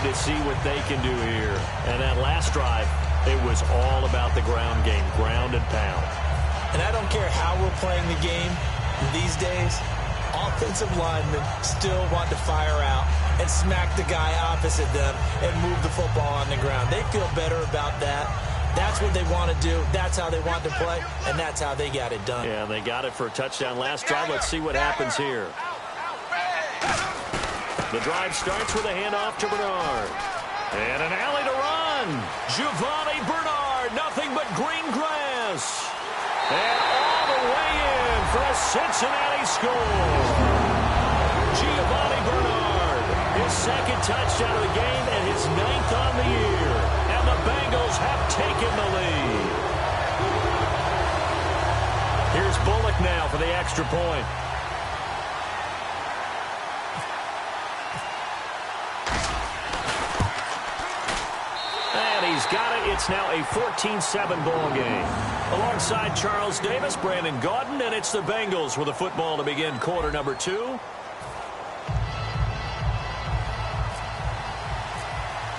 to see what they can do here. And that last drive, it was all about the ground game, ground and pound. And I don't care how we're playing the game these days, offensive linemen still want to fire out and smack the guy opposite them and move the football on the ground. They feel better about that. That's what they want to do. That's how they want to play, and that's how they got it done. Yeah, they got it for a touchdown last drive. Let's see what happens here. The drive starts with a handoff to Bernard. And an alley to run. Giovanni Bernard, nothing but green grass. And all the way in for a Cincinnati score. Giovanni Bernard, his second touchdown of the game and his 9th on the year. And the Bengals have taken the lead. Here's Bullock now for the extra point. He's got it. It's now a 14-7 ball game. Alongside Charles Davis, Brandon Gaudin, and it's the Bengals with the football to begin quarter number 2.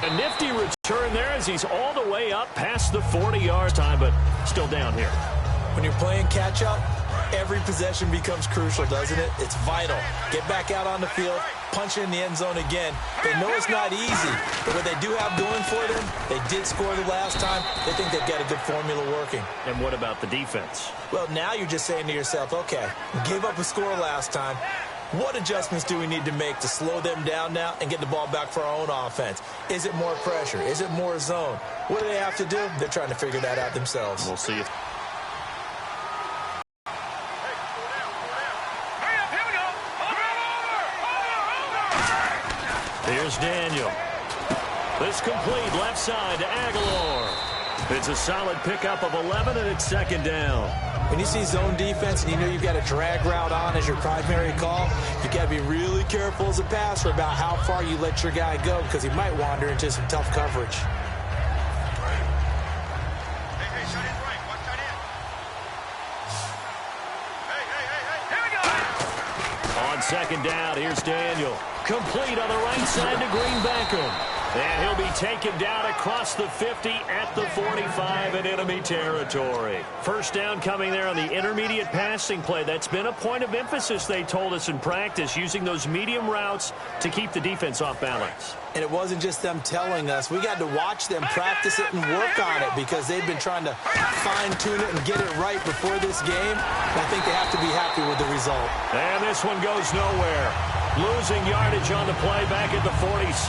A nifty return there as he's all the way up past the 40-yard time, but still down here. When you're playing catch-up, every possession becomes crucial, doesn't it? It's vital. Get back out on the field, punch in the end zone again. They know it's not easy, but what they do have going for them, they did score the last time. They think they've got a good formula working. And what about the defense? Well, now you're just saying to yourself, okay, gave up a score last time. What adjustments do we need to make to slow them down now and get the ball back for our own offense? Is it more pressure? Is it more zone? What do they have to do? They're trying to figure that out themselves. We'll see if... Here's Daniel. This complete left side to Aguilar. It's a solid pickup of 11, and it's second down. When you see zone defense and you know you've got a drag route on as your primary call, you got to be really careful as a passer about how far you let your guy go because he might wander into some tough coverage. On second down, here's Daniel. Complete on the right side to Greenbackham. And he'll be taken down across the 50 at the 45 in enemy territory. First down coming there on the intermediate passing play. That's been a point of emphasis, they told us in practice, using those medium routes to keep the defense off balance. And it wasn't just them telling us. We got to watch them practice it and work on it because they've been trying to fine-tune it and get it right before this game. And I think they have to be happy with the result. And this one goes nowhere. Losing yardage on the play back at the 46.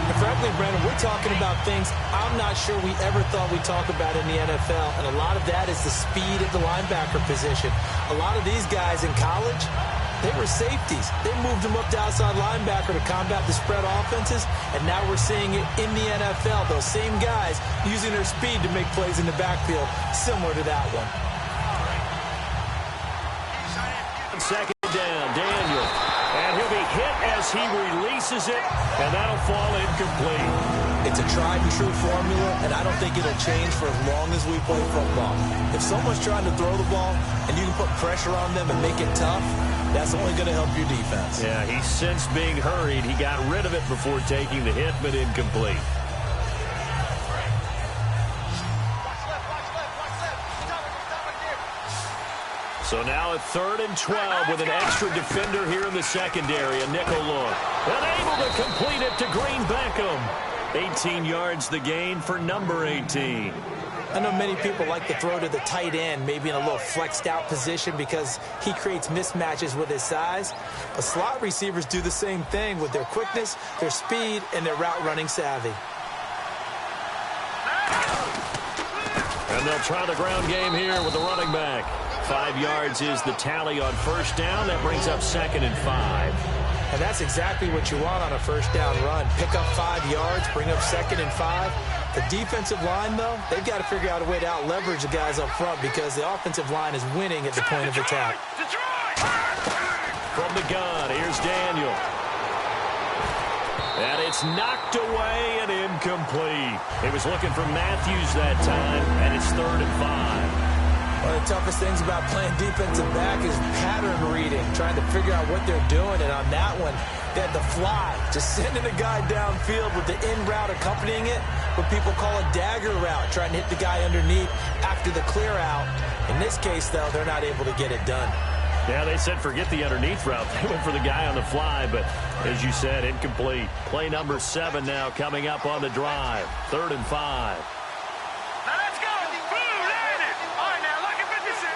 And frankly, Brandon, we're talking about things I'm not sure we ever thought we'd talk about in the NFL. And a lot of that is the speed at the linebacker position. A lot of these guys in college, they were safeties. They moved them up to outside linebacker to combat the spread offenses. And now we're seeing it in the NFL. Those same guys using their speed to make plays in the backfield, similar to that one. Second down, Daniel. And he'll be hit as he releases it, and that'll fall incomplete. It's a tried-and-true formula, and I don't think it'll change for as long as we play football. If someone's trying to throw the ball and you can put pressure on them and make it tough, that's only going to help your defense. Yeah, he sensed being hurried. He got rid of it before taking the hit, but incomplete. So now a 3rd and 12 with an extra defender here in the secondary, a nickel look. Unable to complete it to Greenbackham. 18 yards the gain for number 18. I know many people like to throw to the tight end, maybe in a little flexed out position because he creates mismatches with his size. But slot receivers do the same thing with their quickness, their speed, and their route running savvy. And they'll try the ground game here with the running back. 5 yards is the tally on first down. That brings up 2nd and 5. And that's exactly what you want on a first down run. Pick up 5 yards, bring up 2nd and 5. The defensive line, though, they've got to figure out a way to out-leverage the guys up front because the offensive line is winning at the point of attack. From the gun, here's Daniel. And it's knocked away and incomplete. He was looking for Matthews that time, and it's 3rd and 5. One of the toughest things about playing defensive back is pattern reading, trying to figure out what they're doing. And on that one, they had the fly, just sending a guy downfield with the in route accompanying it, what people call a dagger route, trying to hit the guy underneath after the clear out. In this case, though, they're not able to get it done. Yeah, they said forget the underneath route. They went for the guy on the fly, but as you said, incomplete. Play number 7 now coming up on the drive. 3rd and 5. Now let's go. Boom, landed. All right, now look at 56.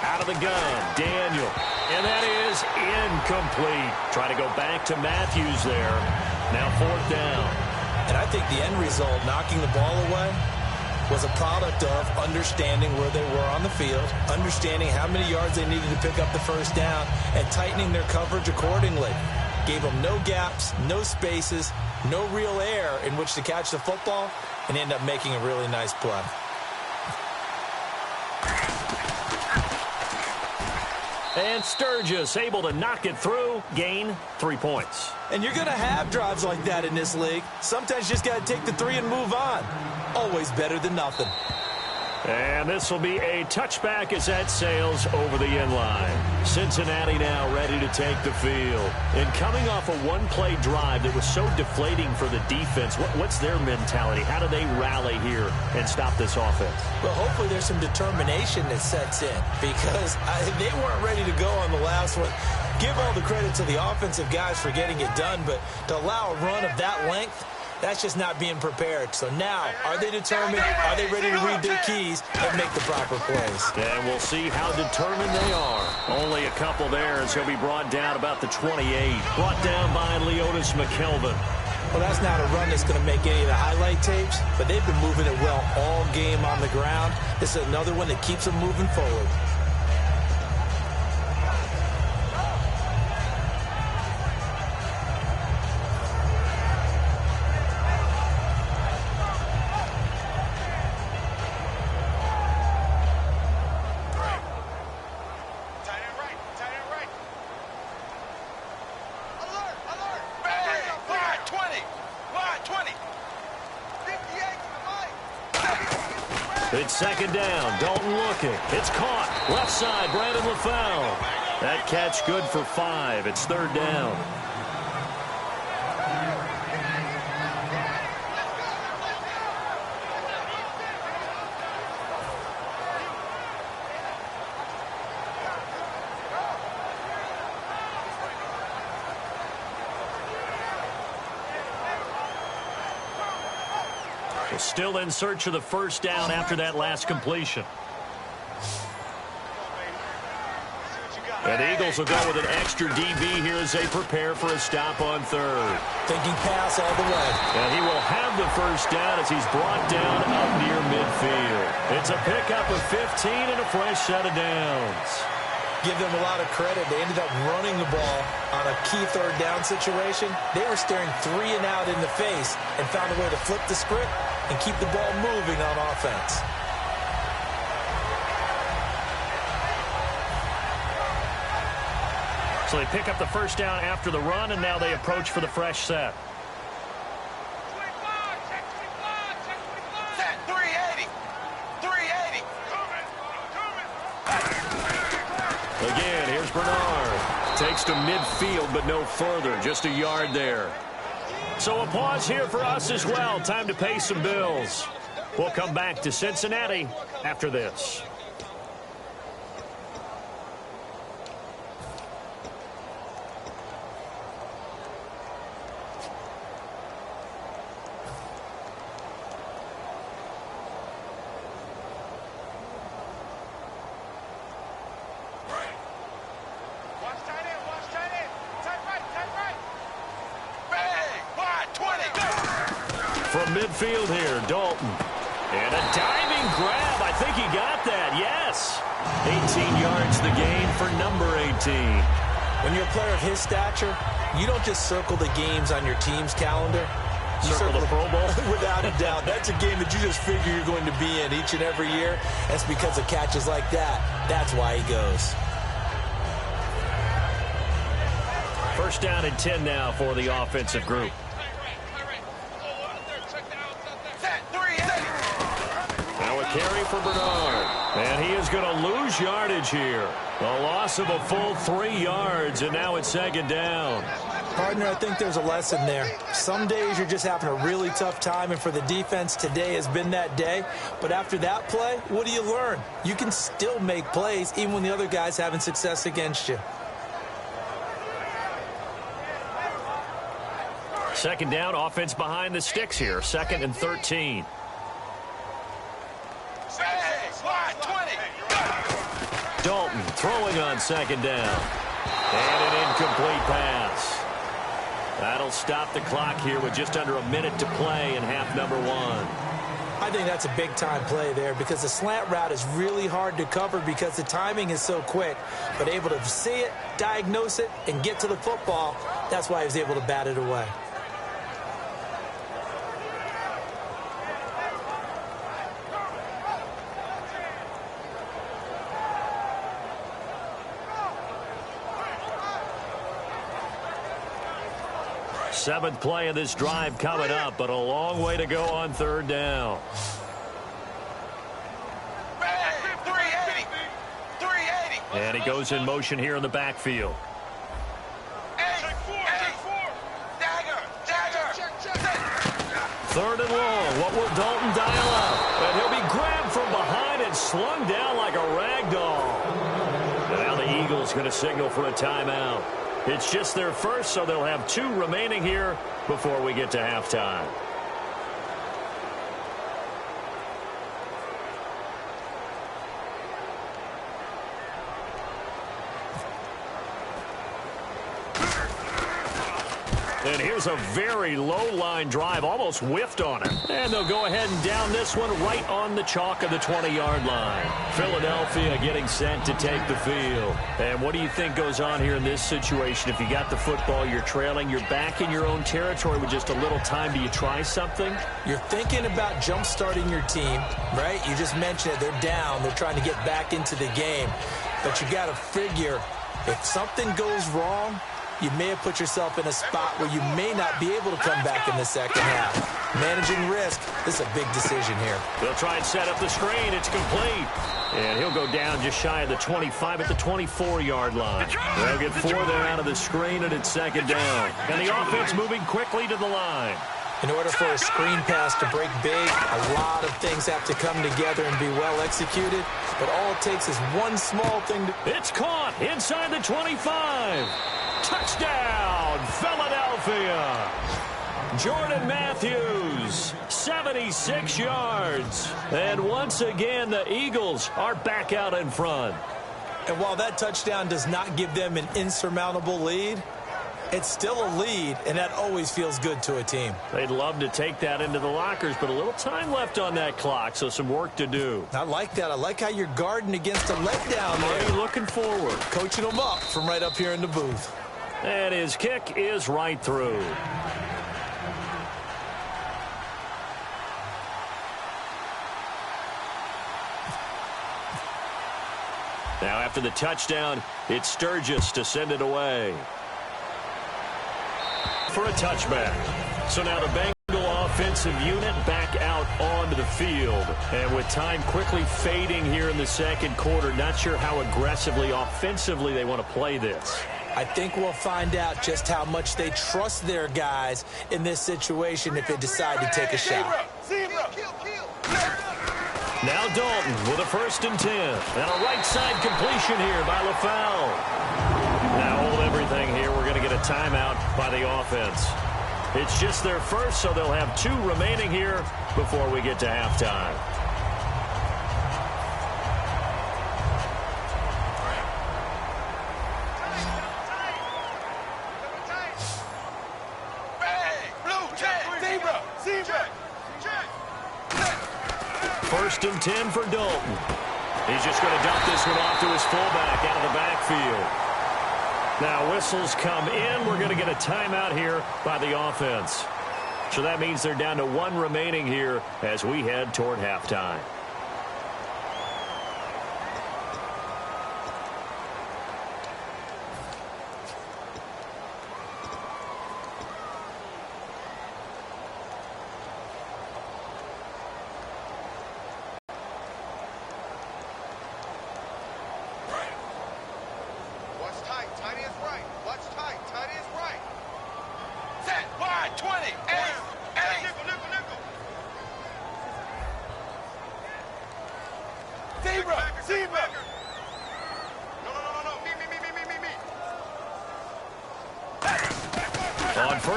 Out of the gun, Daniel. And that is incomplete. Try to go back to Matthews there. Now 4th down. And I think the end result, knocking the ball away, was a product of understanding where they were on the field, understanding how many yards they needed to pick up the first down, and tightening their coverage accordingly. Gave them no gaps, no spaces, no real air in which to catch the football, and end up making a really nice play. And Sturgis able to knock it through, gain 3 points. And you're going to have drives like that in this league. Sometimes you just got to take the 3 and move on. Always better than nothing. And this will be a touchback as that sails over the end line. Cincinnati now ready to take the field. And coming off a one-play drive that was so deflating for the defense, what's their mentality? How do they rally here and stop this offense? Well, hopefully there's some determination that sets in because they weren't ready to go on the last one. Give all the credit to the offensive guys for getting it done, but to allow a run of that length, that's just not being prepared. So now, are they determined? Are they ready to read their keys and make the proper plays? And we'll see how determined they are. Only a couple there as he'll be brought down about the 28. Brought down by Leotis McKelvin. Well, that's not a run that's going to make any of the highlight tapes, but they've been moving it well all game on the ground. This is another one that keeps them moving forward. It's 2nd down. Dalton looking. It's caught. Left side, Brandon LaFell. That catch good for 5. It's 3rd down. Still in search of the first down after that last completion. And the Eagles will go with an extra DB here as they prepare for a stop on 3rd. Thinking pass all the way. And he will have the first down as he's brought down up near midfield. It's a pickup of 15 and a fresh set of downs. Give them a lot of credit. They ended up running the ball on a key 3rd down situation. They were staring 3 and out in the face and found a way to flip the script and keep the ball moving on offense. So they pick up the first down after the run, and now they approach for the fresh set. Set 380. 380. Again, here's Bernard. Takes to midfield, but no further. Just a yard there. So a pause here for us as well. Time to pay some bills. We'll come back to Cincinnati after this. From midfield here, Dalton. And a diving grab. I think he got that. Yes. 18 yards the gain for number 18. When you're a player of his stature, you don't just circle the games on your team's calendar. You circle the Pro Bowl? Without a doubt. That's a game that you just figure you're going to be in each and every year. That's because of catches like that. That's why he goes. First down and 10 now for the offensive group. carry for Bernard. And he is going to lose yardage here. A loss of a full 3 yards, and now it's second down. Partner, I think there's a lesson there. Some days you're just having a really tough time, and for the defense, today has been that day. But after that play, what do you learn? You can still make plays even when the other guy's having success against you. Second down, offense behind the sticks here. 2nd and 13. Dalton throwing on second down. And an incomplete pass. That'll stop the clock here with just under a minute to play in half number 1. I think that's a big-time play there because the slant route is really hard to cover because the timing is so quick. But able to see it, diagnose it, and get to the football, that's why he was able to bat it away. Seventh play of this drive coming up, but a long way to go on third down. And he goes in motion here in the backfield. Third and long. What will Dalton dial up? And he'll be grabbed from behind and slung down like a rag doll. Now the Eagles going to signal for a timeout. It's just their first, so they'll have 2 remaining here before we get to halftime. And here's a very low-line drive, almost whiffed on it. And they'll go ahead and down this one right on the chalk of the 20-yard line. Philadelphia getting set to take the field. And what do you think goes on here in this situation? If you got the football, you're trailing, you're back in your own territory with just a little time. Do you try something? You're thinking about jump-starting your team, right? You just mentioned it. They're down. They're trying to get back into the game. But you got to figure, if something goes wrong, you may have put yourself in a spot where you may not be able to come back in the second half. Managing risk, this is a big decision here. They'll try and set up the screen. It's complete. And he'll go down just shy of the 25 at the 24-yard line. They'll get 4 there out of the screen, and it's second down. And the offense moving quickly to the line. In order for a screen pass to break big, a lot of things have to come together and be well executed. But all it takes is one small thing to... It's caught inside the 25. Touchdown, Philadelphia. Jordan Matthews, 76 yards. And once again, the Eagles are back out in front. And while that touchdown does not give them an insurmountable lead, it's still a lead, and that always feels good to a team. They'd love to take that into the lockers, but a little time left on that clock, so some work to do. I like that. I like how you're guarding against a letdown there. Already looking forward. Coaching them up from right up here in the booth. And his kick is right through. Now after the touchdown, it's Sturgis to send it away for a touchback. So now the Bengal offensive unit back out onto the field. And with time quickly fading here in the second quarter, not sure how aggressively offensively they want to play this. I think we'll find out just how much they trust their guys in this situation if they decide to take a shot. Now Dalton with a 1st and 10. And a right side completion here by LaFell. Now hold everything here. We're going to get a timeout by the offense. It's just their first, so they'll have 2 remaining here before we get to halftime. First and 10 for Dalton. He's just going to dump this one off to his fullback out of the backfield. Now whistles come in. We're going to get a timeout here by the offense. So that means they're down to 1 remaining here as we head toward halftime.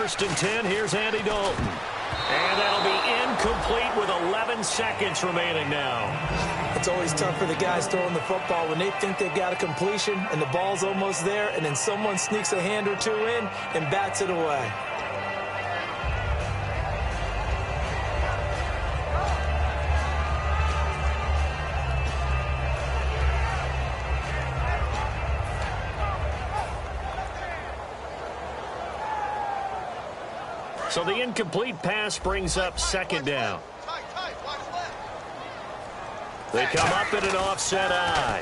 1st and 10. Here's Andy Dalton. And that'll be incomplete with 11 seconds remaining now. It's always tough for the guys throwing the football when they think they've got a completion and the ball's almost there, and then someone sneaks a hand or two in and bats it away. So the incomplete pass brings up 2nd down. They come up in an offset eye.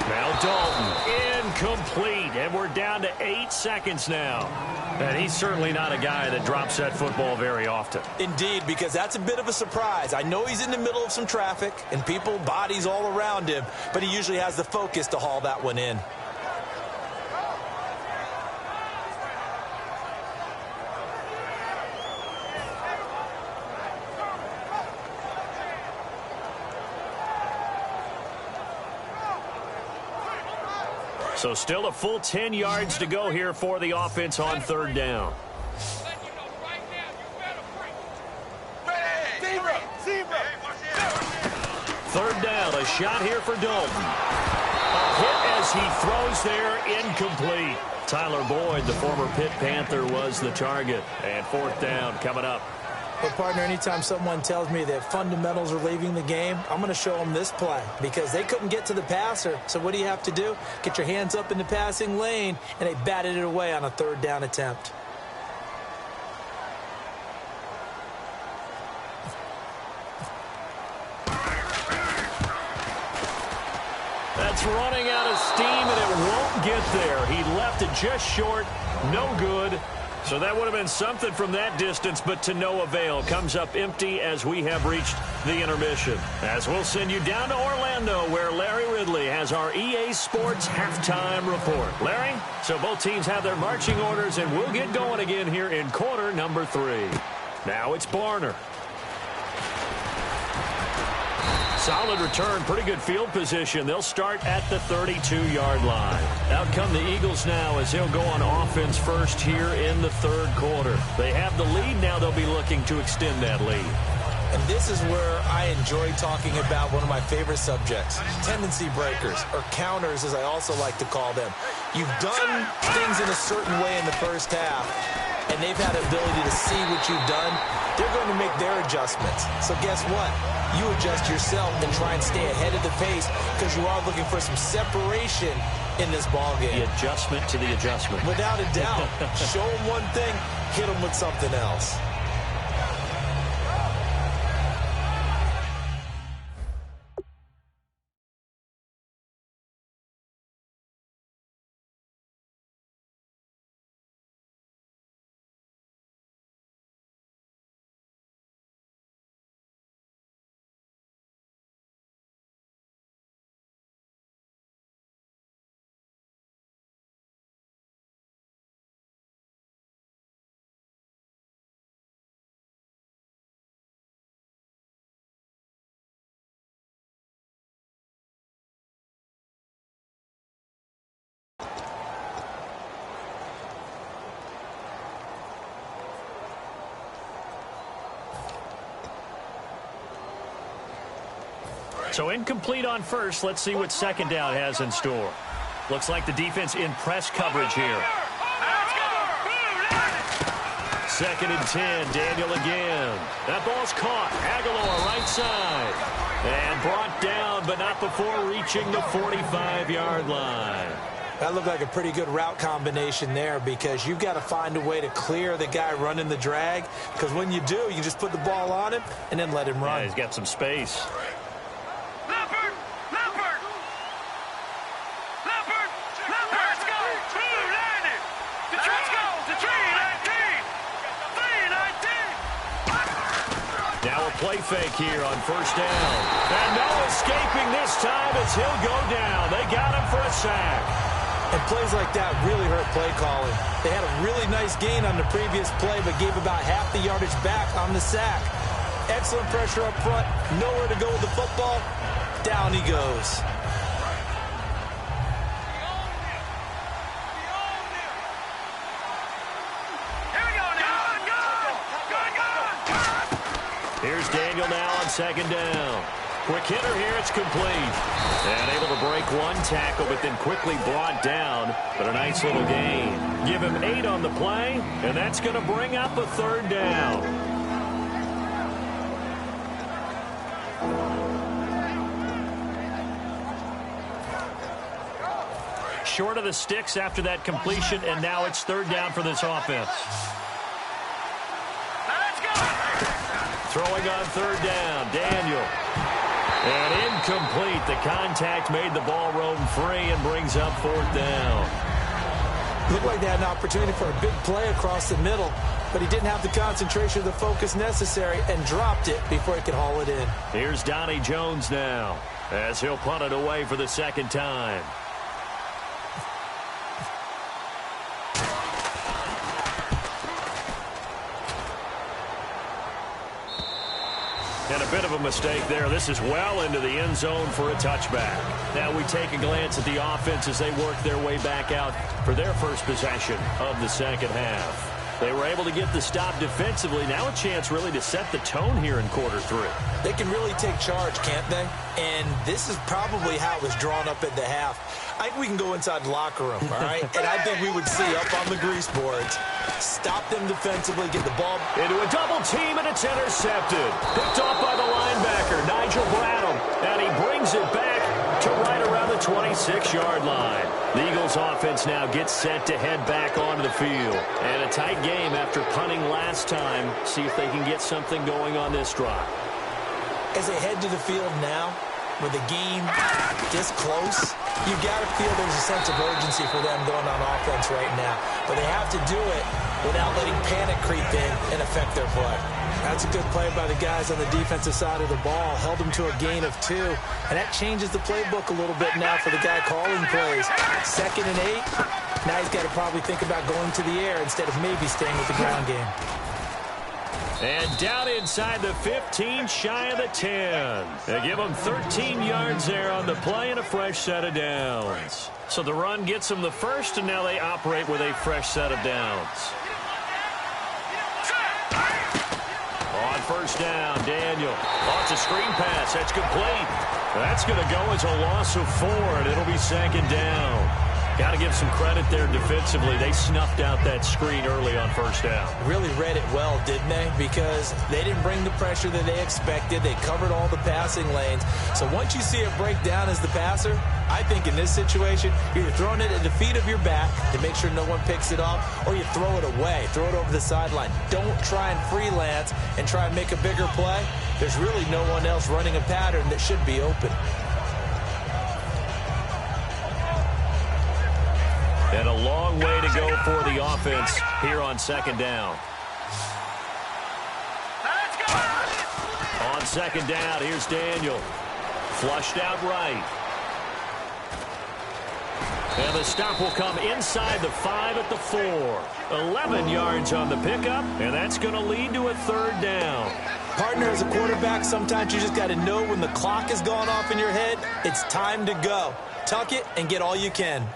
Now Dalton, incomplete, and we're down to 8 seconds now. And he's certainly not a guy that drops that football very often. Indeed, because that's a bit of a surprise. I know he's in the middle of some traffic and people, bodies all around him, but he usually has the focus to haul that one in. So still a full 10 yards to go here for the offense on 3rd down. Third down, a shot here for Dalton. A hit as he throws there, incomplete. Tyler Boyd, the former Pitt Panther, was the target. And 4th down coming up. Well, partner, anytime someone tells me that fundamentals are leaving the game, I'm going to show them this play because they couldn't get to the passer. So what do you have to do? Get your hands up in the passing lane, and they batted it away on a 3rd down attempt. That's running out of steam, and it won't get there. He left it just short. No good. So that would have been something from that distance, but to no avail. Comes up empty as we have reached the intermission. As we'll send you down to Orlando, where Larry Ridley has our EA Sports halftime report. Larry, so both teams have their marching orders, and we'll get going again here in quarter number 3. Now it's Barner. Solid return, pretty good field position. They'll start at the 32-yard line. Out come the Eagles now as they'll go on offense first here in the 3rd quarter. They have the lead. Now they'll be looking to extend that lead. And this is where I enjoy talking about one of my favorite subjects, tendency breakers, or counters as I also like to call them. You've done things in a certain way in the first half, and they've had the ability to see what you've done. They're going to make their adjustments. So guess what? You adjust yourself and try and stay ahead of the pace because you are looking for some separation in this ball game. The adjustment to the adjustment. Without a doubt. Show them one thing, hit them with something else. So incomplete on first. Let's see what 2nd down has in store. Looks like the defense in press coverage here. 2nd and 10. Daniel again. That ball's caught. Aguilar right side. And brought down, but not before reaching the 45-yard line. That looked like a pretty good route combination there because you've got to find a way to clear the guy running the drag because when you do, you just put the ball on him and then let him run. Yeah, he's got some space. Play fake here on 1st down. And no escaping this time as he'll go down. They got him for a sack. And plays like that really hurt play calling. They had a really nice gain on the previous play, but gave about half the yardage back on the sack. Excellent pressure up front. Nowhere to go with the football. Down he goes. Here's Daniel now on second down. Quick hitter here, it's complete. And able to break one tackle, but then quickly brought down. But a nice little gain. Give him 8 on the play, and that's going to bring up a third down. Short of the sticks after that completion, and now it's third down for this offense. Throwing on third down, Daniel. And incomplete. The contact made the ball roam free and brings up fourth down. Looked like they had an opportunity for a big play across the middle, but he didn't have the concentration or the focus necessary and dropped it before he could haul it in. Here's Donnie Jones now as he'll punt it away for the second time. And a bit of a mistake there. This is well into the end zone for a touchback. Now we take a glance at the offense as they work their way back out for their first possession of the second half. They were able to get the stop defensively. Now a chance really to set the tone here in quarter 3. They can really take charge, can't they? And this is probably how it was drawn up at the half. I think we can go inside the locker room, all right? And I think we would see up on the grease boards, stop them defensively, get the ball into a double team, and it's intercepted. Picked off by the linebacker, Nigel Bradham. And he brings it back to right around the 26-yard line. The Eagles offense now gets set to head back onto the field. And a tight game after punting last time. See if they can get something going on this drive. As they head to the field now, with the game this close, you got to feel there's a sense of urgency for them going on offense right now. But they have to do it without letting panic creep in and affect their play. That's a good play by the guys on the defensive side of the ball. Held them to a gain of 2. And that changes the playbook a little bit now for the guy calling plays. 2nd and 8. Now he's got to probably think about going to the air instead of maybe staying with the ground game. And down inside the 15, shy of the 10. They give them 13 yards there on the play and a fresh set of downs. So the run gets them the first, and now they operate with a fresh set of downs. On first down, Daniel. Oh, it's a screen pass. That's complete. That's going to go as a loss of 4, and it'll be second down. Got to give some credit there defensively. They snuffed out that screen early on first down. Really read it well, didn't they? Because they didn't bring the pressure that they expected. They covered all the passing lanes. So once you see it break down as the passer, I think in this situation, you're either throwing it at the feet of your back to make sure no one picks it off, or you throw it away, throw it over the sideline. Don't try and freelance and try and make a bigger play. There's really no one else running a pattern that should be open. And a long way to go for the offense here on second down. On second down, here's Daniel. Flushed out right. And the stop will come inside the 5 at the 4. 11 yards on the pickup, and that's going to lead to a third down. Partner, as a quarterback, sometimes you just got to know when the clock has gone off in your head, it's time to go. Tuck it and get all you can.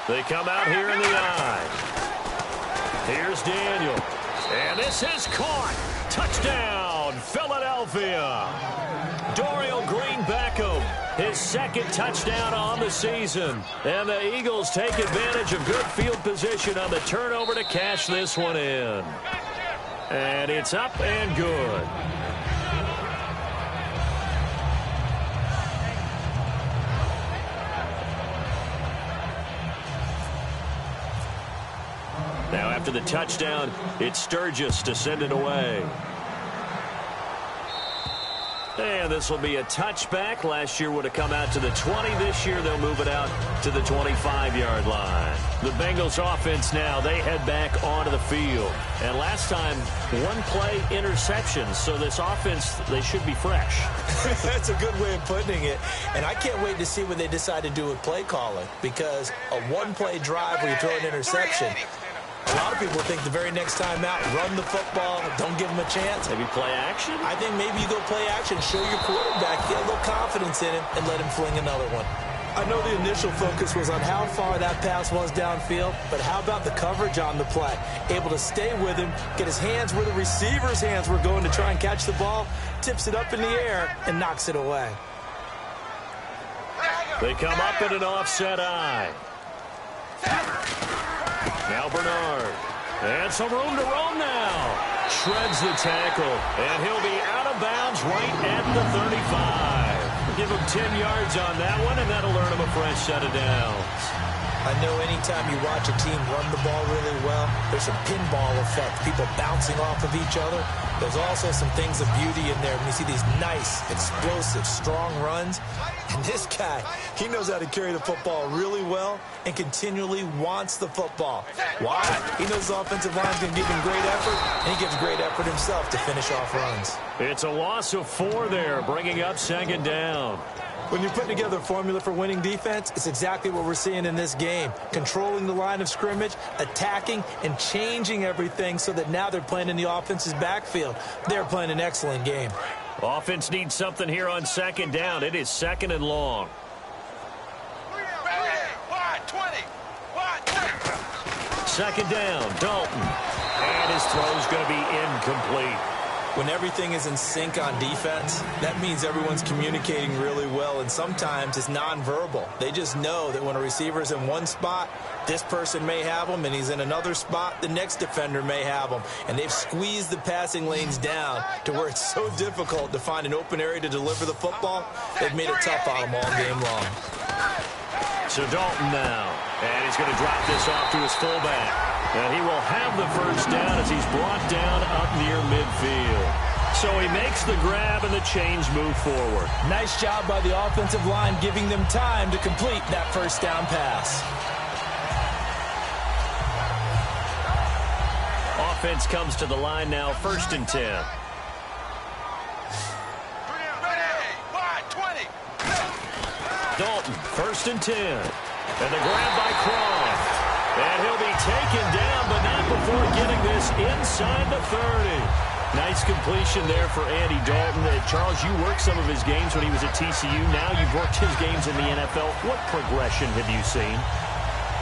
They come out here in the eye. Here's Daniel. And this is caught. Touchdown, Philadelphia. Dorial Green-Beckham, his second touchdown on the season. And the Eagles take advantage of good field position on the turnover to cash this one in. And it's up and good. Now after the touchdown, it's Sturgis to send it away. And this will be a touchback. Last year would have come out to the 20. This year they'll move it out to the 25-yard line. The Bengals offense now, they head back onto the field. And last time, one play interceptions. So this offense, they should be fresh. That's a good way of putting it. And I can't wait to see what they decide to do with play calling. Because a one-play drive where you throw an interception, A lot of people think the very next time out, run the football, don't give him a chance. Maybe play action? I think maybe you go play action, show your quarterback, get a little confidence in him, and let him fling another one. I know the initial focus was on how far that pass was downfield, but how about the coverage on the play? Able to stay with him, get his hands where the receiver's hands were going to try and catch the ball, tips it up in the air, and knocks it away. They come up in an offset eye. Now Bernard. And some room to roam now. Shreds the tackle, and he'll be out of bounds right at the 35. Give him 10 yards on that one, and that'll earn him a fresh set of downs. I know anytime you watch a team run the ball really well, there's some pinball effect, people bouncing off of each other. There's also some things of beauty in there when you see these nice, explosive, strong runs. And this guy, he knows how to carry the football really well and continually wants the football. Why? He knows the offensive line's going to give him great effort, and he gives great effort himself to finish off runs. It's a loss of 4 there, bringing up second down. When you put together a formula for winning defense, it's exactly what we're seeing in this game. Controlling the line of scrimmage, attacking, and changing everything so that now they're playing in the offense's backfield. They're playing an excellent game. Offense needs something here on second down. It is second and long. Second down, Dalton. And his throw's going to be incomplete. When everything is in sync on defense, that means everyone's communicating really well, and sometimes it's nonverbal. They just know that when a receiver's in one spot, this person may have him, and he's in another spot, the next defender may have him. And they've squeezed the passing lanes down to where it's so difficult to find an open area to deliver the football. They've made it tough on them all game long. So Dalton now, and he's going to drop this off to his fullback. And he will have the first down as he's brought down up near midfield. So he makes the grab and the chains move forward. Nice job by the offensive line giving them time to complete that first down pass. Offense comes to the line now, 1st and 10. Dalton, 1st and 10. And the grab by Croft. And he'll be taken down, but not before getting this inside the 30. Nice completion there for Andy Dalton. Charles, you worked some of his games when he was at TCU. Now you've worked his games in the NFL. What progression have you seen?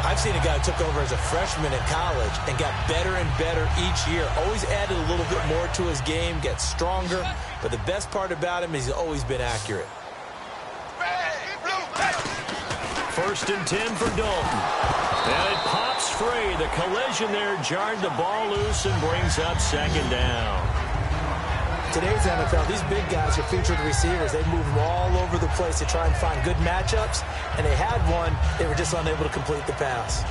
I've seen a guy who took over as a freshman in college and got better and better each year. Always added a little bit more to his game, gets stronger. But the best part about him is he's always been accurate. 1st and 10 for Dalton. And it pops free. The collision there jarred the ball loose and brings up second down. Today's NFL, these big guys are featured receivers. They move them all over the place to try and find good matchups. And they had one. They were just unable to complete the pass.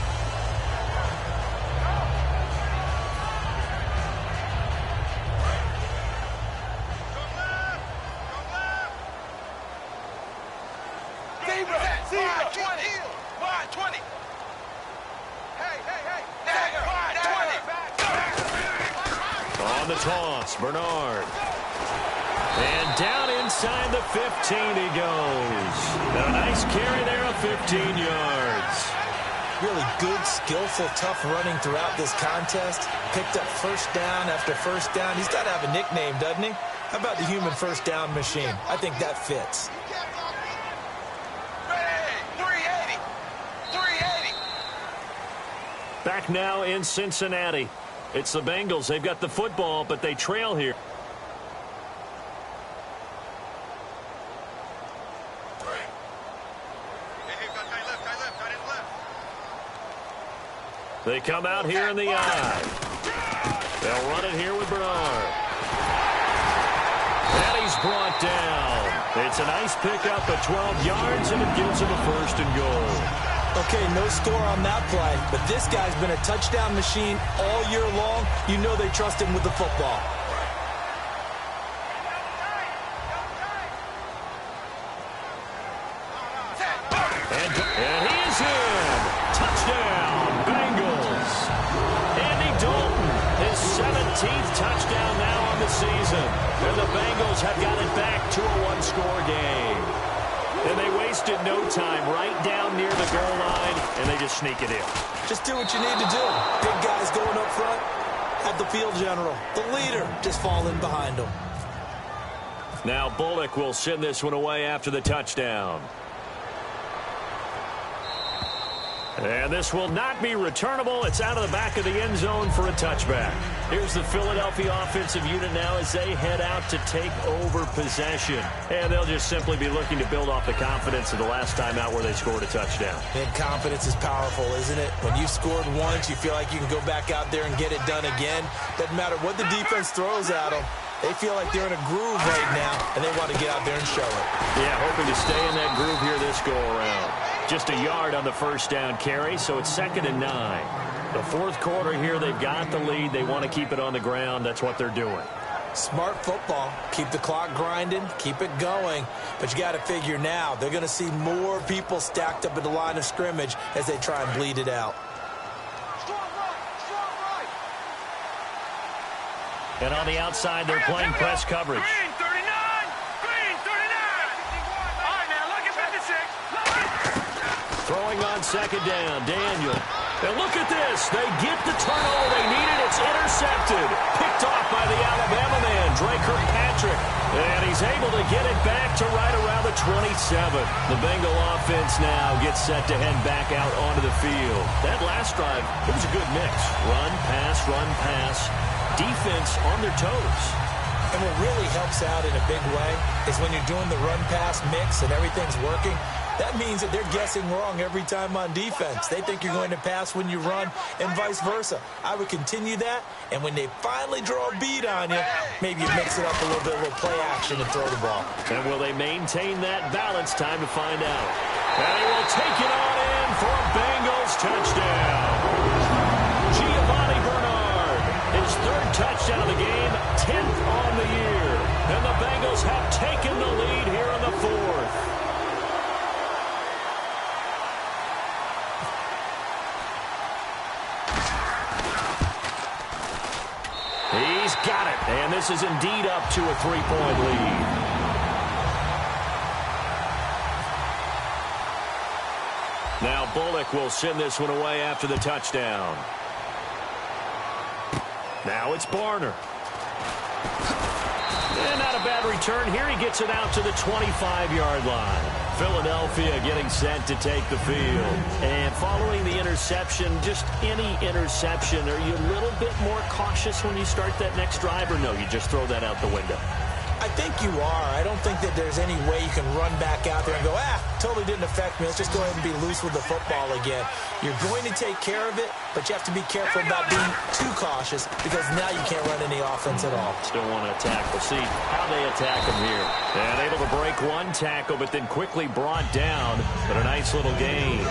On the toss, Bernard. And down inside the 15 he goes. And a nice carry there of 15 yards. Really good, skillful, tough running throughout this contest. Picked up first down after first down. He's got to have a nickname, doesn't he? How about the human first down machine? I think that fits. Back now in Cincinnati. It's the Bengals. They've got the football, but they trail here. They come out here in the eye. They'll run it here with Bernard. And he's brought down. It's a nice pickup of 12 yards, and it gives him a 1st and goal. Okay, no score on that play, but this guy's been a touchdown machine all year long. You know they trust him with the football. And he is in. Touchdown, Bengals. Andy Dalton, his 17th touchdown now on the season. And the Bengals have got it back to a one-score game. And they wait wasted no time right down near the goal line, and they just sneak it in. Just do what you need to do. Big guys going up front. Have the field general, the leader, just fall in behind them. Now Bullock will send this one away after the touchdown. And this will not be returnable. It's out of the back of the end zone for a touchback. Here's the Philadelphia offensive unit now as they head out to take over possession. And they'll just simply be looking to build off the confidence of the last time out where they scored a touchdown. And confidence is powerful, isn't it? When you've scored once, you feel like you can go back out there and get it done again. Doesn't matter what the defense throws at them. They feel like they're in a groove right now, and they want to get out there and show it. Yeah, hoping to stay in that groove here this go-around. Just a yard on the first down carry, so it's 2nd and 9. The fourth quarter here, they've got the lead. They want to keep it on the ground. That's what they're doing. Smart football. Keep the clock grinding. Keep it going. But you got to figure now, they're going to see more people stacked up at the line of scrimmage as they try and bleed it out. And on the outside, they're playing press coverage. Green 39! Green 39! All right, now, look at 56. Throwing on 2nd down, Daniel. And look at this. They get the turnover they needed. It's intercepted. Picked off by the Alabama man, Dre Kirkpatrick. And he's able to get it back to right around the 27. The Bengal offense now gets set to head back out onto the field. That last drive, it was a good mix. Run, pass, defense on their toes. And what really helps out in a big way is when you're doing the run-pass mix and everything's working, that means that they're guessing wrong every time on defense. They think you're going to pass when you run and vice versa. I would continue that, and when they finally draw a beat on you, maybe you mix it up a little bit, a little play action and throw the ball. And will they maintain that balance? Time to find out. And he will take it on in for a Bengals touchdown. Giovanni Bernard, his 3rd touchdown of the game, 10th on the year. And the Bengals have taken the lead here in the 4th. He's got it, and this is indeed up to a 3-point lead. Now Bullock will send this one away after the touchdown. Now it's Barner. And not a bad return here. He gets it out to the 25-yard line. Philadelphia getting set to take the field. And following the interception, just any interception, are you a little bit more cautious when you start that next drive, or no, you just throw that out the window? I think you are. I don't think that there's any way you can run back out there and go, totally didn't affect me. Let's just go ahead and be loose with the football again. You're going to take care of it, but you have to be careful about being too cautious because now you can't run any offense at all. Still want to attack. We'll see how they attack him here. And able to break one tackle, but then quickly brought down. But a nice little gain.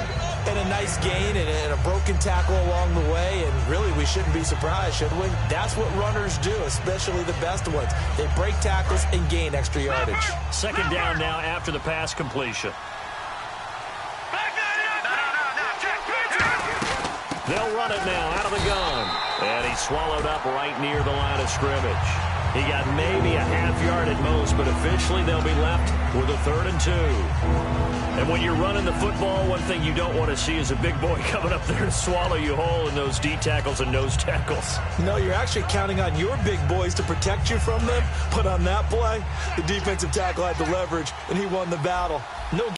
And a nice gain and a broken tackle along the way. And really, we shouldn't be surprised, should we? That's what runners do, especially the best ones. They break tackles and gain extra yardage. 2nd down now after the pass completion. They'll run it now out of the gun. And he's swallowed up right near the line of scrimmage. He got maybe a half-yard at most, but officially they'll be left with a 3rd and 2. And when you're running the football, one thing you don't want to see is a big boy coming up there to swallow you whole in those D tackles and nose tackles. No, you're actually counting on your big boys to protect you from them. But on that play, the defensive tackle had the leverage, and he won the battle. No